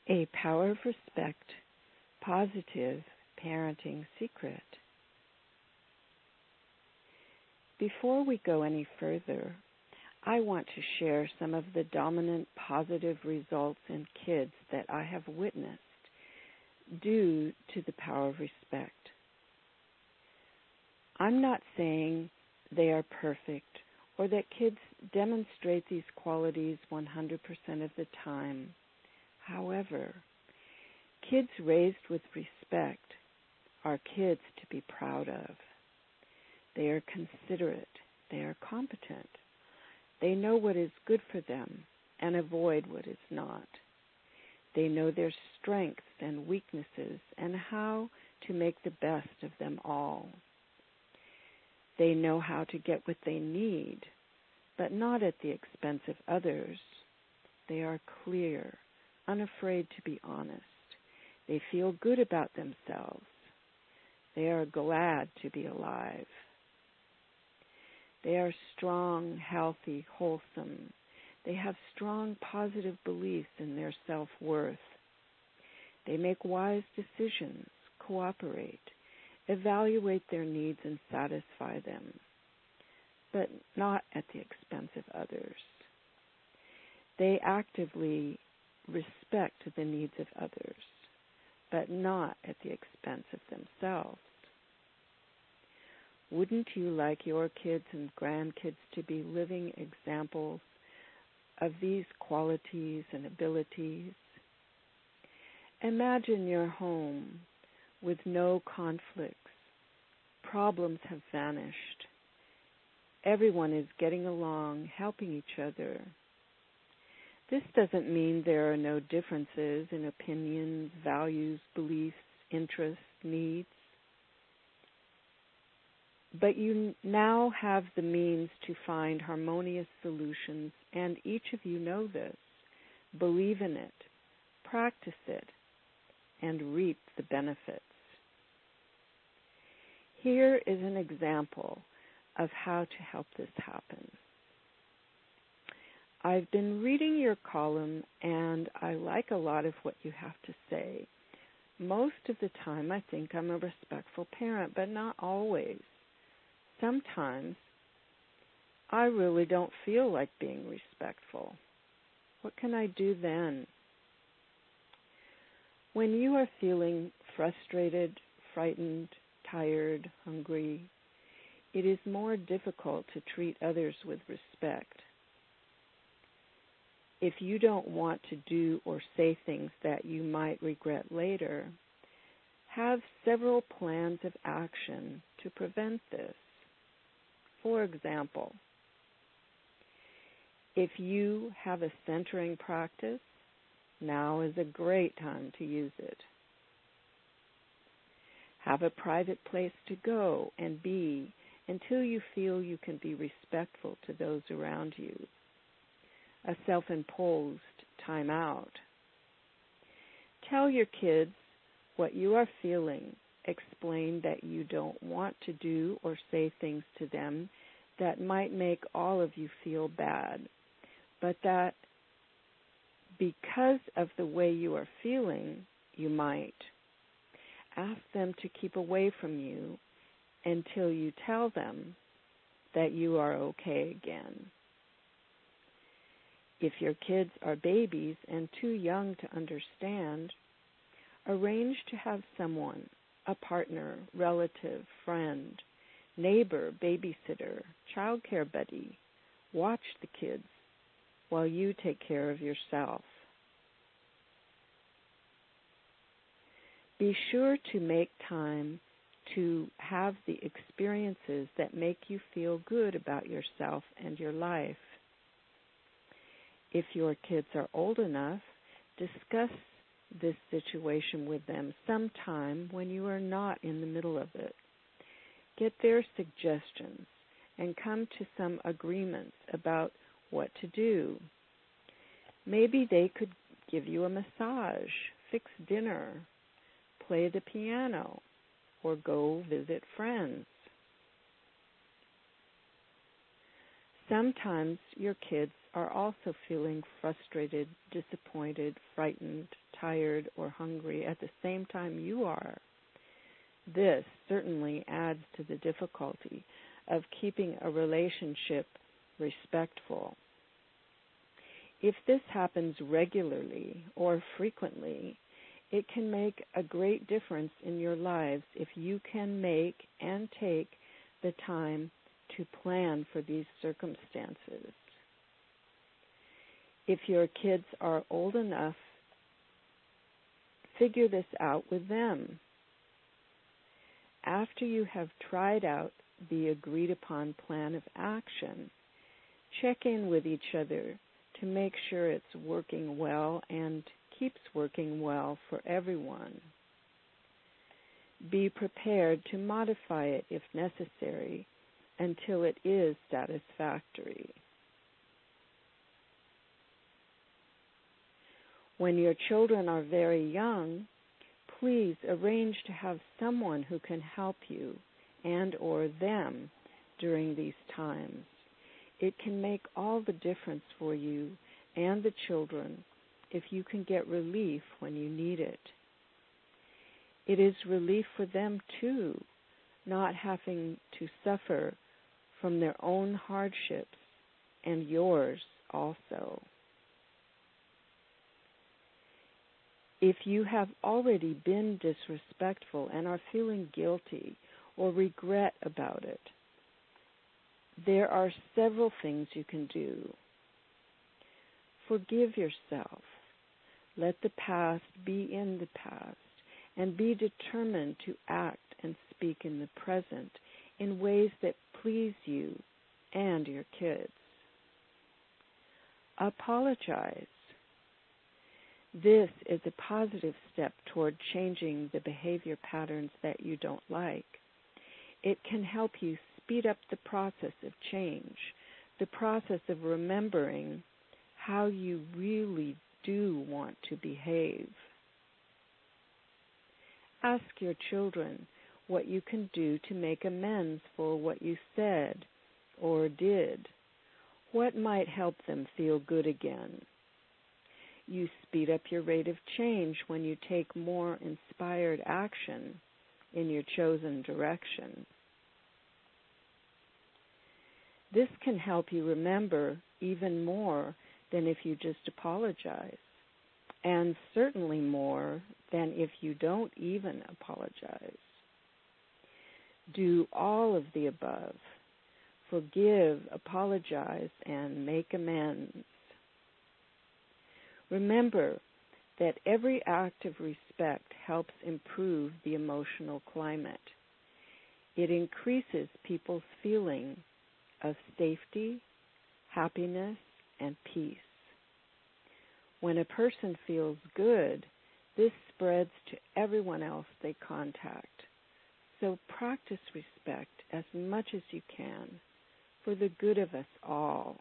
A Power of Respect Positive Parenting Secret. Before we go any further, I want to share some of the dominant positive results in kids that I have witnessed due to the power of respect. I'm not saying they are perfect or that kids demonstrate these qualities 100% of the time. However, kids raised with respect are kids to be proud of. They are considerate. They are competent. They know what is good for them and avoid what is not. They know their strengths and weaknesses and how to make the best of them all. They know how to get what they need, but not at the expense of others. They are clear, unafraid to be honest. They feel good about themselves. They are glad to be alive. They are strong, healthy, wholesome. They have strong, positive beliefs in their self-worth. They make wise decisions, cooperate, evaluate their needs and satisfy them, but not at the expense of others. They actively respect the needs of others, but not at the expense of themselves. Wouldn't you like your kids and grandkids to be living examples of these qualities and abilities? Imagine your home with no conflicts. Problems have vanished. Everyone is getting along, helping each other. This doesn't mean there are no differences in opinions, values, beliefs, interests, needs. But you now have the means to find harmonious solutions, and each of you know this. Believe in it, practice it, and reap the benefits. Here is an example of how to help this happen. I've been reading your column, and I like a lot of what you have to say. Most of the time, I think I'm a respectful parent, but not always. Sometimes I really don't feel like being respectful. What can I do then? When you are feeling frustrated, frightened, tired, hungry, it is more difficult to treat others with respect. If you don't want to do or say things that you might regret later, have several plans of action to prevent this. For example, if you have a centering practice, now is a great time to use it. Have a private place to go and be until you feel you can be respectful to those around you. A self-imposed time out. Tell your kids what you are feeling. Explain that you don't want to do or say things to them that might make all of you feel bad, but that because of the way you are feeling, you might. Ask them to keep away from you until you tell them that you are okay again. If your kids are babies and too young to understand, arrange to have someone, a partner, relative, friend, neighbor, babysitter, child care buddy, watch the kids while you take care of yourself. Be sure to make time to have the experiences that make you feel good about yourself and your life. If your kids are old enough, discuss this situation with them sometime when you are not in the middle of it. Get their suggestions and come to some agreements about what to do. Maybe they could give you a massage, fix dinner, play the piano, or go visit friends. Sometimes your kids are also feeling frustrated, disappointed, frightened, tired or hungry at the same time you are. This certainly adds to the difficulty of keeping a relationship respectful. If this happens regularly or frequently, it can make a great difference in your lives if you can make and take the time to plan for these circumstances. If your kids are old enough, figure this out with them. After you have tried out the agreed upon plan of action, check in with each other to make sure it's working well and keeps working well for everyone. Be prepared to modify it if necessary until it is satisfactory. When your children are very young, please arrange to have someone who can help you and or them during these times. It can make all the difference for you and the children if you can get relief when you need it. It is relief for them too, not having to suffer from their own hardships and yours also. If you have already been disrespectful and are feeling guilty or regret about it, there are several things you can do. Forgive yourself. Let the past be in the past, and be determined to act and speak in the present in ways that please you and your kids. Apologize. This is a positive step toward changing the behavior patterns that you don't like. It can help you speed up the process of change, the process of remembering how you really do want to behave. Ask your children what you can do to make amends for what you said or did. What might help them feel good again? You speed up your rate of change when you take more inspired action in your chosen direction. This can help you remember even more than if you just apologize, and certainly more than if you don't even apologize. Do all of the above. Forgive, apologize, and make amends. Remember that every act of respect helps improve the emotional climate. It increases people's feeling of safety, happiness, and peace. When a person feels good, this spreads to everyone else they contact. So practice respect as much as you can for the good of us all.